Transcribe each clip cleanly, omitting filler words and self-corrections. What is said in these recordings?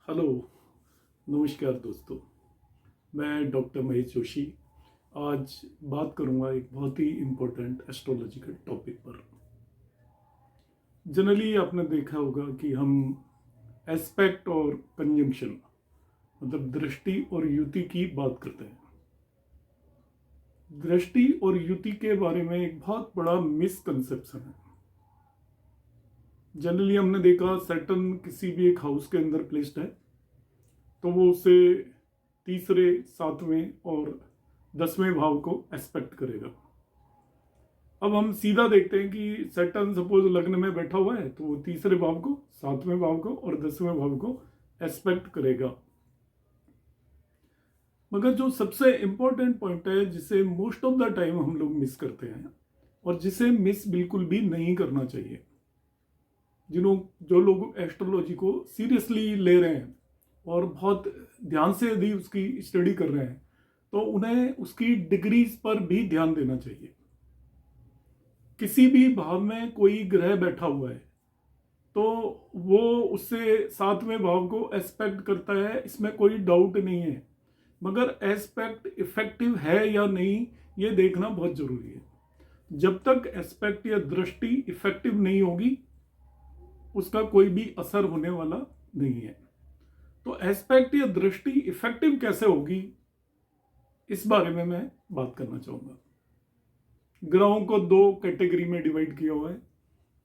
Hello, नमस्कार दोस्तों। मैं डॉक्टर महेश जोशी आज बात करूंगा एक बहुत ही इम्पोर्टेंट एस्ट्रोलॉजिकल टॉपिक पर। जनरली आपने देखा होगा कि हम एस्पेक्ट और कंजंक्शन मतलब दृष्टि और युति की बात करते हैं। दृष्टि और युति के बारे में एक बहुत बड़ा मिसकंसेप्शन है। जनरली हमने देखा सैटर्न किसी भी एक हाउस के अंदर प्लेस्ड है तो वो उसे तीसरे, सातवें और 10वें भाव को एस्पेक्ट करेगा। अब हम सीधा देखते हैं कि सैटर्न सपोज लग्न में बैठा हुआ है तो वो तीसरे भाव को, सातवें भाव को और 10वें भाव को एस्पेक्ट करेगा। मगर जो सबसे इंपॉर्टेंट पॉइंट है जिसे मोस्ट ऑफ द टाइम हम लोग मिस करते हैं और जिसे मिस बिल्कुल भी नहीं करना चाहिए, जो लोग एस्ट्रोलॉजी को सीरियसली ले रहे हैं और बहुत ध्यान से यदि उसकी स्टडी कर रहे हैं तो उन्हें उसकी डिग्रीज पर भी ध्यान देना चाहिए। किसी भी भाव में कोई ग्रह बैठा हुआ है तो वो उससे सातवें भाव को एस्पेक्ट करता है, इसमें कोई डाउट नहीं है। मगर एस्पेक्ट इफेक्टिव है या नहीं ये देखना बहुत जरूरी है। जब तक एस्पेक्ट या दृष्टि इफेक्टिव नहीं होगी उसका कोई भी असर होने वाला नहीं है। तो एस्पेक्ट या दृष्टि इफेक्टिव कैसे होगी इस बारे में मैं बात करना चाहूंगा। ग्रहों को दो कैटेगरी में डिवाइड किया हुआ है।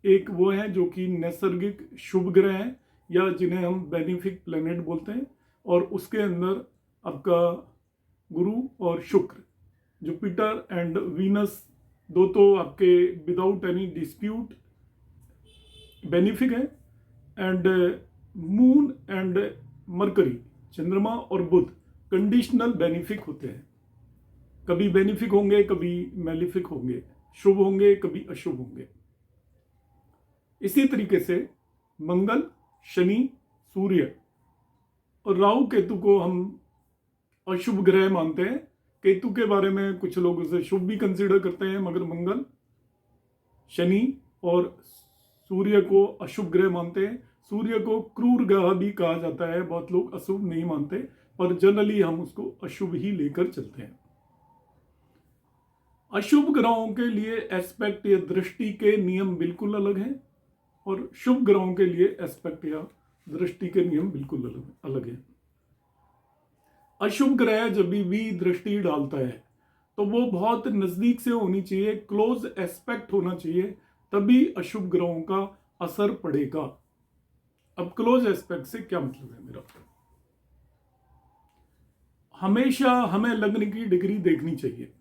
एक वो है जो कि नैसर्गिक शुभ ग्रह हैं या जिन्हें हम बेनिफिक प्लेनेट बोलते हैं, और उसके अंदर आपका गुरु और शुक्र, जुपिटर एंड वीनस, दो तो आपके विदाउट एनी डिस्प्यूट बेनिफिक है। एंड मून एंड मरकरी, चंद्रमा और बुध कंडीशनल बेनिफिक होते हैं। कभी बेनिफिक होंगे, कभी मैलिफिक होंगे, शुभ होंगे, कभी अशुभ होंगे। इसी तरीके से मंगल, शनि, सूर्य और राहु केतु को हम अशुभ ग्रह मानते हैं। केतु के बारे में कुछ लोग उसे शुभ भी कंसीडर करते हैं, मगर मंगल, शनि और सूर्य को अशुभ ग्रह मानते हैं। सूर्य को क्रूर ग्रह भी कहा जाता है, बहुत लोग अशुभ नहीं मानते, पर जनरली हम उसको अशुभ ही लेकर चलते हैं। अशुभ ग्रहों के लिए एस्पेक्ट या दृष्टि के नियम बिल्कुल अलग हैं और शुभ ग्रहों के लिए एस्पेक्ट या दृष्टि के नियम बिल्कुल अलग हैं। अशुभ ग्रह जब भी दृष्टि डालता है तो वो बहुत नजदीक से होनी चाहिए, क्लोज एस्पेक्ट होना चाहिए, तभी अशुभ ग्रहों का असर पड़ेगा। अब क्लोज एस्पेक्ट से क्या मतलब है मेरा? हमेशा हमें लग्न की डिग्री देखनी चाहिए।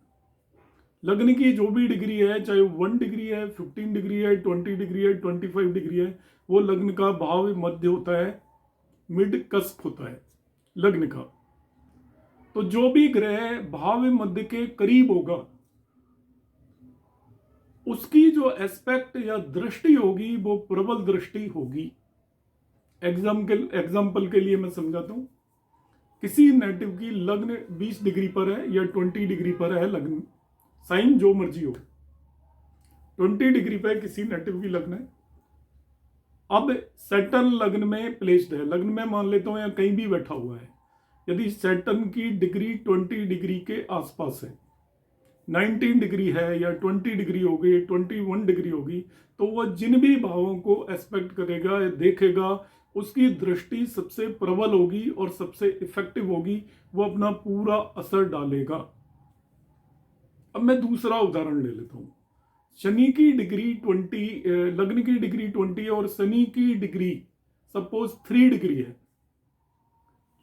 लग्न की जो भी डिग्री है, चाहे 1 डिग्री है, 15 डिग्री है, 20 डिग्री है, 25 डिग्री है, वो लग्न का भाव मध्य होता है, मिड कस्प होता है लग्न का। तो जो भी ग्रह भाव मध्य के करीब होगा उसकी जो एस्पेक्ट या दृष्टि होगी वो प्रबल दृष्टि होगी। एग्जाम्पल के लिए मैं समझाता हूं। किसी नेटिव की लग्न 20 डिग्री पर है या 20 डिग्री पर है, लग्न साइन जो मर्जी हो, 20 डिग्री पर किसी नेटिव की लग्न है। अब सैटर्न लग्न में प्लेस्ड है, लग्न में मान लेता हूं या कहीं भी बैठा हुआ है। यदि सैटर्न की डिग्री 20 डिग्री के आसपास है, 19 डिग्री है या 20 डिग्री होगी, 21 डिग्री होगी, तो वह जिन भी भावों को एस्पेक्ट करेगा या देखेगा उसकी दृष्टि सबसे प्रबल होगी और सबसे इफेक्टिव होगी, वो अपना पूरा असर डालेगा। अब मैं दूसरा उदाहरण ले लेता हूं। शनि की डिग्री 20, लग्न की डिग्री 20 और शनि की डिग्री सपोज 3 डिग्री है।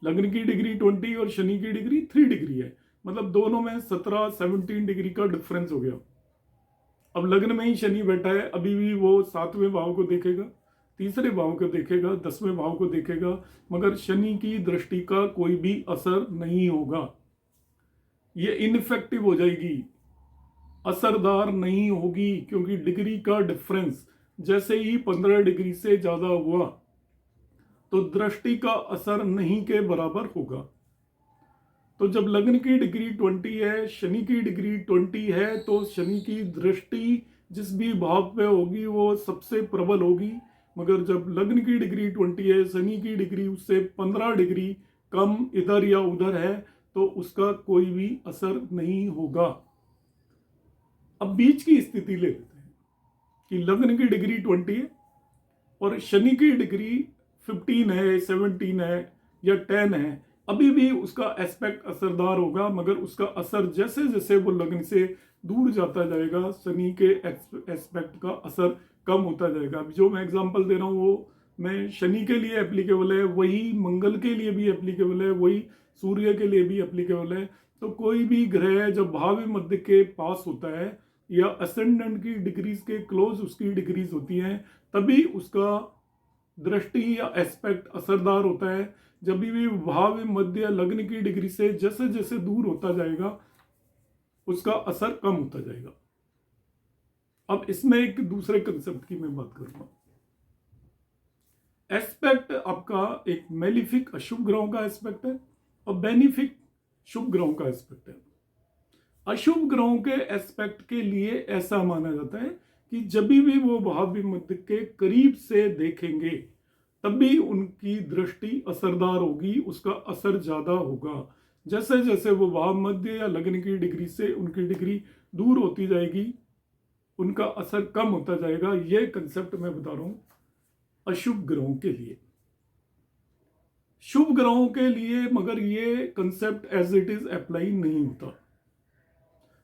लग्न की डिग्री 20 और शनि की डिग्री 3 डिग्री है, मतलब दोनों में 17 डिग्री का डिफरेंस हो गया। अब लग्न में ही शनि बैठा है, अभी भी वो सातवें भाव को देखेगा, तीसरे भाव को देखेगा, 10वें भाव को देखेगा, मगर शनि की दृष्टि का कोई भी असर नहीं होगा। ये इनफेक्टिव हो जाएगी, असरदार नहीं होगी, क्योंकि डिग्री का डिफरेंस जैसे ही 15 डिग्री से ज्यादा हुआ तो दृष्टि का असर नहीं के बराबर होगा। तो जब लग्न की डिग्री 20 है, शनि की डिग्री 20 है, तो शनि की दृष्टि जिस भी भाव पे होगी वो सबसे प्रबल होगी, मगर जब लग्न की डिग्री 20 है, शनि की डिग्री उससे 15 डिग्री कम इधर या उधर है, तो उसका कोई भी असर नहीं होगा। अब बीच की स्थिति ले लेते हैं कि लग्न की डिग्री 20 है और शनि की डिग्री 15 है, 17 है या 10 है, अभी भी उसका एस्पेक्ट असरदार होगा, मगर उसका असर जैसे जैसे वो लग्न से दूर जाता जाएगा, शनि के एस्पेक्ट का असर कम होता जाएगा। अभी जो मैं एग्जांपल दे रहा हूँ वो मैं शनि के लिए एप्लीकेबल है, वही मंगल के लिए भी एप्लीकेबल है, वही सूर्य के लिए भी एप्लीकेबल है। तो कोई भी ग्रह जब भाव मध्य के पास होता है या असेंडेंट की डिग्रीज के क्लोज उसकी डिग्रीज होती हैं, तभी उसका दृष्टि या एस्पेक्ट असरदार होता है। जब भी भाव मध्य लग्न की डिग्री से जैसे जैसे दूर होता जाएगा उसका असर कम होता जाएगा। अब इसमें एक दूसरे कंसेप्ट की मैं बात करूंगा। एस्पेक्ट आपका एक मेलिफिक अशुभ ग्रहों का एस्पेक्ट है और बेनिफिक शुभ ग्रहों का एस्पेक्ट है। अशुभ ग्रहों के एस्पेक्ट के लिए ऐसा माना जाता है कि जब भी वो भाव मध्य के करीब से देखेंगे तभी उनकी दृष्टि असरदार होगी, उसका असर ज्यादा होगा। जैसे जैसे वो भाव मध्य या लग्न की डिग्री से उनकी डिग्री दूर होती जाएगी उनका असर कम होता जाएगा। ये कंसेप्ट मैं बता रहा हूं अशुभ ग्रहों के लिए। शुभ ग्रहों के लिए मगर ये concept as it is apply नहीं होता।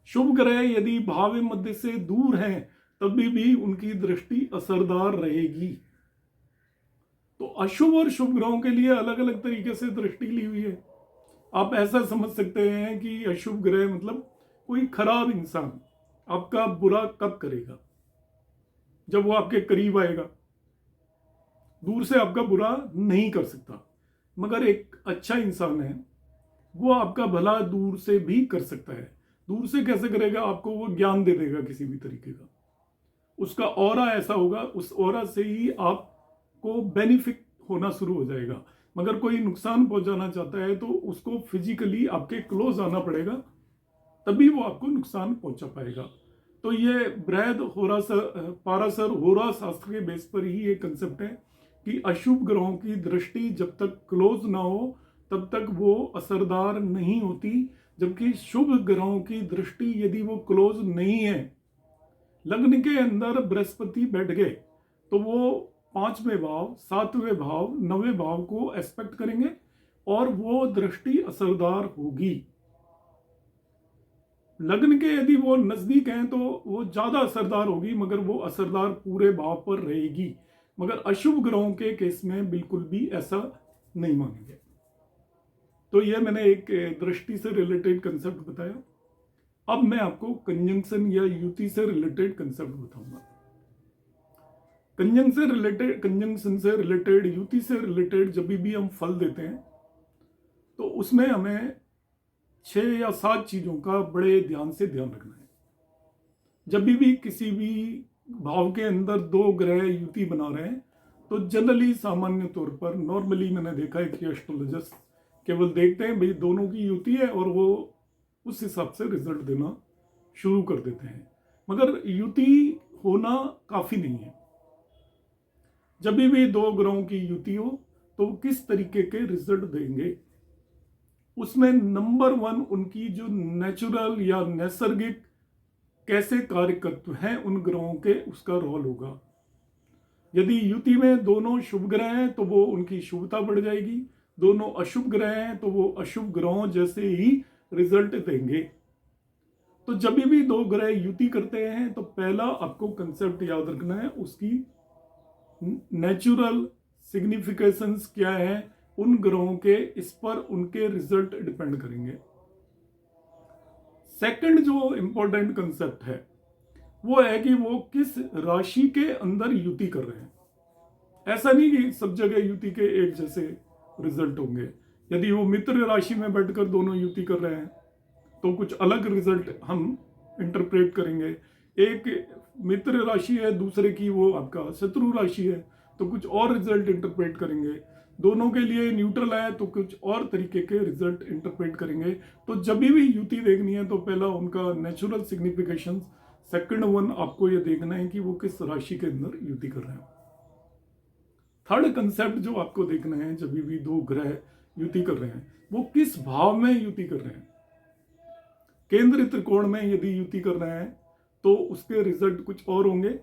शुभ ग्रह यदि भाव मध्य से दूर हैं तभी भी उनकी दृष्टि असरदार रहेगी। तो अशुभ और शुभ ग्रहों के लिए अलग अलग तरीके से दृष्टि ली हुई है। आप ऐसा समझ सकते हैं कि अशुभ ग्रह मतलब कोई खराब इंसान आपका बुरा कब करेगा, जब वो आपके करीब आएगा। दूर से आपका बुरा नहीं कर सकता, मगर एक अच्छा इंसान है वो आपका भला दूर से भी कर सकता है। दूर से कैसे करेगा? आपको वो ज्ञान दे देगा किसी भी तरीके का, उसका ऑरा ऐसा होगा, उस ऑरा से ही आपको बेनिफिट होना शुरू हो जाएगा। मगर कोई नुकसान पहुंचाना चाहता है तो उसको फिजिकली आपके क्लोज आना पड़ेगा, तभी वो आपको नुकसान पहुंचा पाएगा। तो ये बृहद पारासर होरा शास्त्र के बेस पर ही ये कंसेप्ट है कि अशुभ ग्रहों की दृष्टि जब तक क्लोज ना हो तब तक वो असरदार नहीं होती, जबकि शुभ ग्रहों की दृष्टि यदि वो क्लोज नहीं है, लग्न के अंदर बृहस्पति बैठ गए तो वो 5वें भाव, 7वें भाव, 9वें भाव को एस्पेक्ट करेंगे और वो दृष्टि असरदार होगी। लग्न के यदि वो नजदीक हैं तो वो ज्यादा असरदार होगी, मगर वो असरदार पूरे भाव पर रहेगी। मगर अशुभ ग्रहों के केस में बिल्कुल भी ऐसा नहीं मानेंगे। तो ये मैंने एक दृष्टि से रिलेटेड कंसेप्ट बताया। अब मैं आपको कंजंक्शन या युति से रिलेटेड कंसेप्ट बताऊंगा। कंजंक्शन से रिलेटेड, युति से रिलेटेड जब भी हम फल देते हैं तो उसमें हमें 6 या 7 चीजों का बड़े ध्यान से ध्यान रखना है। जब भी किसी भी भाव के अंदर 2 ग्रह युति बना रहे हैं तो जनरली सामान्य तौर पर नॉर्मली मैंने देखा है कि एस्ट्रोलॉजर्स केवल देखते हैं भाई दोनों की युति है और वो उस हिसाब से रिजल्ट देना शुरू कर देते हैं। मगर युति होना काफी नहीं है। जब भी 2 ग्रहों की युति हो तो किस तरीके के रिजल्ट देंगे, उसमें नंबर 1 उनकी जो नेचुरल या नैसर्गिक कैसे कार्यकत्व हैं उन ग्रहों के, उसका रोल होगा। यदि युति में दोनों शुभ ग्रह हैं तो वो उनकी शुभता बढ़ जाएगी, दोनों अशुभ ग्रह हैं तो वो अशुभ ग्रहों जैसे ही रिजल्ट देंगे। तो जब भी 2 ग्रह युति करते हैं तो पहला आपको कंसेप्ट याद रखना है उसकी नेचुरल सिग्निफिकेशंस क्या है उन ग्रहों के, इस पर उनके रिजल्ट डिपेंड करेंगे। सेकंड जो इंपॉर्टेंट कंसेप्ट है वो है कि वो किस राशि के अंदर युति कर रहे हैं। ऐसा नहीं कि सब जगह युति के एक जैसे रिजल्ट होंगे। यदि वो मित्र राशि में बैठकर दोनों युति कर रहे हैं तो कुछ अलग रिजल्ट हम इंटरप्रेट करेंगे। एक मित्र राशि है, दूसरे की वो आपका शत्रु राशि है, तो कुछ और रिजल्ट इंटरप्रेट करेंगे। दोनों के लिए न्यूट्रल है तो कुछ और तरीके के रिजल्ट इंटरप्रेट करेंगे। तो जब भी युति देखनी है तो पहला उनका नेचुरल सिग्निफिकेशन, सेकंड 1 आपको ये देखना है कि वो किस राशि के अंदर युति कर रहे हैं। थर्ड कंसेप्ट जो आपको देखना है, जब भी दो ग्रह युति कर रहे हैं वो किस भाव में युति कर रहे हैं। केंद्र त्रिकोण में यदि युति कर रहे हैं तो उसके रिजल्ट कुछ और होंगे।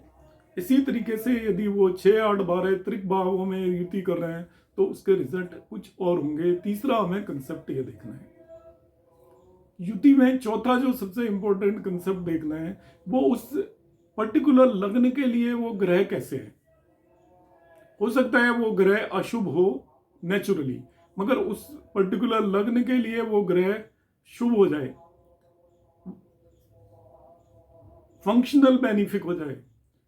इसी तरीके से यदि वो 6, 8, 12 त्रिक भावों में युति कर रहे हैं तो उसके रिजल्ट कुछ और होंगे। तीसरा हमें कंसेप्ट ये देखना है युति में। चौथा जो सबसे इंपॉर्टेंट कंसेप्ट देखना है वो उस पर्टिकुलर लग्न के लिए वो ग्रह कैसे है। हो सकता है वो ग्रह अशुभ हो नेचुरली, मगर उस पर्टिकुलर लग्न के लिए वो ग्रह शुभ हो जाए, फंक्शनल बेनिफिक हो जाए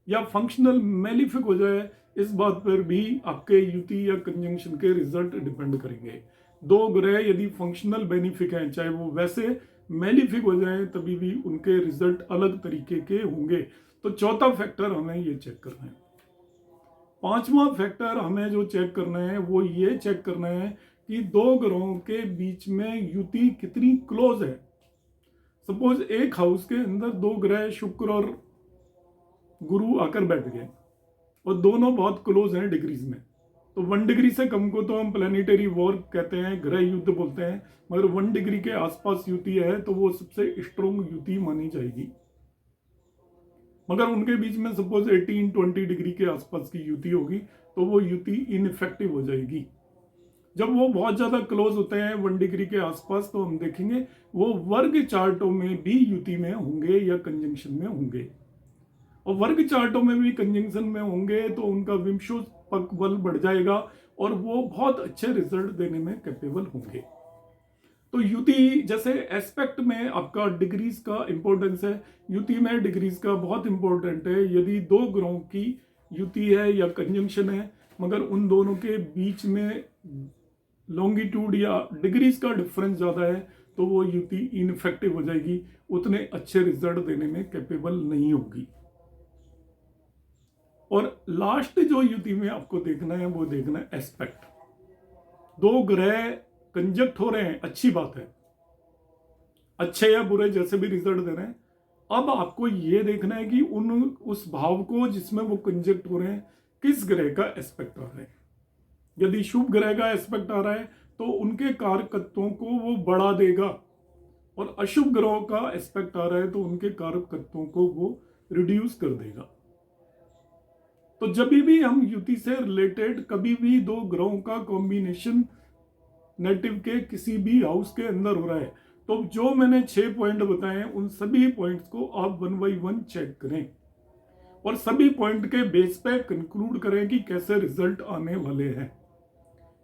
या फंक्शनल मेलिफिक हो जाए। इस बात पर भी आपके युति या कंजंक्शन के रिजल्ट डिपेंड करेंगे। दो ग्रह यदि फंक्शनल बेनिफिक हैं, चाहे वो वैसे मेलिफिक हो जाए, तभी भी उनके रिजल्ट अलग तरीके के होंगे। तो चौथा फैक्टर हमें ये चेक करना है। पांचवा फैक्टर हमें जो चेक करना है वो ये चेक करना है कि दो ग्रहों के बीच में युति कितनी क्लोज है। सपोज एक हाउस के अंदर दो ग्रह शुक्र और गुरु आकर बैठ गए और दोनों बहुत क्लोज हैं डिग्रीज में, तो 1 डिग्री से कम को तो हम प्लानिटरी वॉर कहते हैं, ग्रह युद्ध बोलते हैं। मगर 1 डिग्री के आसपास युति है तो वो सबसे स्ट्रोंग युति मानी जाएगी। मगर उनके बीच में सपोज 18-20 डिग्री के आसपास की युति होगी तो वो युति इनइफेक्टिव हो जाएगी। जब वो बहुत ज्यादा क्लोज होते हैं 1 डिग्री के आसपास, तो हम देखेंगे वो वर्ग चार्टों में भी युति में होंगे या कंजंक्शन में होंगे। और वर्ग चार्टों में भी कंजंक्शन में होंगे तो उनका विंशोत्पक बल बढ़ जाएगा और वो बहुत अच्छे रिजल्ट देने में कैपेबल होंगे। तो युति जैसे एस्पेक्ट में आपका डिग्रीज का इंपॉर्टेंस है, युति में डिग्रीज का बहुत इंपॉर्टेंट है। यदि दो ग्रहों की युति है या कंजंक्शन है मगर उन दोनों के बीच में लॉन्गिट्यूड या डिग्रीज का डिफरेंस ज्यादा है तो वो युति इनइफेक्टिव हो जाएगी, उतने अच्छे रिजल्ट देने में कैपेबल नहीं होगी। और लास्ट जो युति में आपको देखना है वो देखना है एस्पेक्ट। दो ग्रह कंजक्ट हो रहे हैं, अच्छी बात है, अच्छे या बुरे जैसे भी रिजल्ट दे रहे हैं। अब आपको यह देखना है कि उस भाव को जिसमें वो कंजक्ट हो रहे हैं किस ग्रह का एस्पेक्ट आ रहा है। यदि शुभ ग्रह का एस्पेक्ट आ रहा है तो उनके कारकत्वों को वो बढ़ा देगा, और अशुभ ग्रहों का एस्पेक्ट आ रहा है तो उनके कारकत्वों को वो रिड्यूस कर देगा। तो जब भी हम युति से रिलेटेड कभी भी दो ग्रहों का कॉम्बिनेशन नेटिव के किसी भी हाउस के अंदर हो रहा है तो जो मैंने 6 पॉइंट बताए उन सभी पॉइंट्स को आप 1 बाय 1 चेक करें और सभी पॉइंट के बेस पे कंक्लूड करें कि कैसे रिजल्ट आने वाले हैं,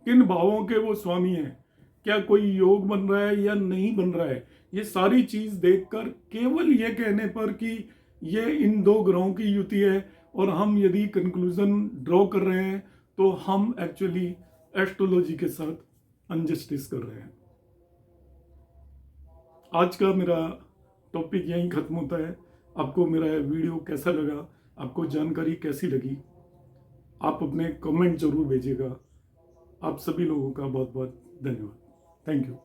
किन भावों के वो स्वामी हैं, क्या कोई योग बन रहा है या नहीं बन रहा है। ये सारी चीज देखकर केवल ये कहने पर कि ये इन दो ग्रहों की युति है और हम यदि कंक्लूजन ड्रॉ कर रहे हैं तो हम एक्चुअली एस्ट्रोलॉजी के साथ अनजस्टिस कर रहे हैं। आज का मेरा टॉपिक यहीं खत्म होता है। आपको मेरा वीडियो कैसा लगा, आपको जानकारी कैसी लगी, आप अपने कमेंट जरूर भेजिएगा। आप सभी लोगों का बहुत बहुत धन्यवाद। Thank you.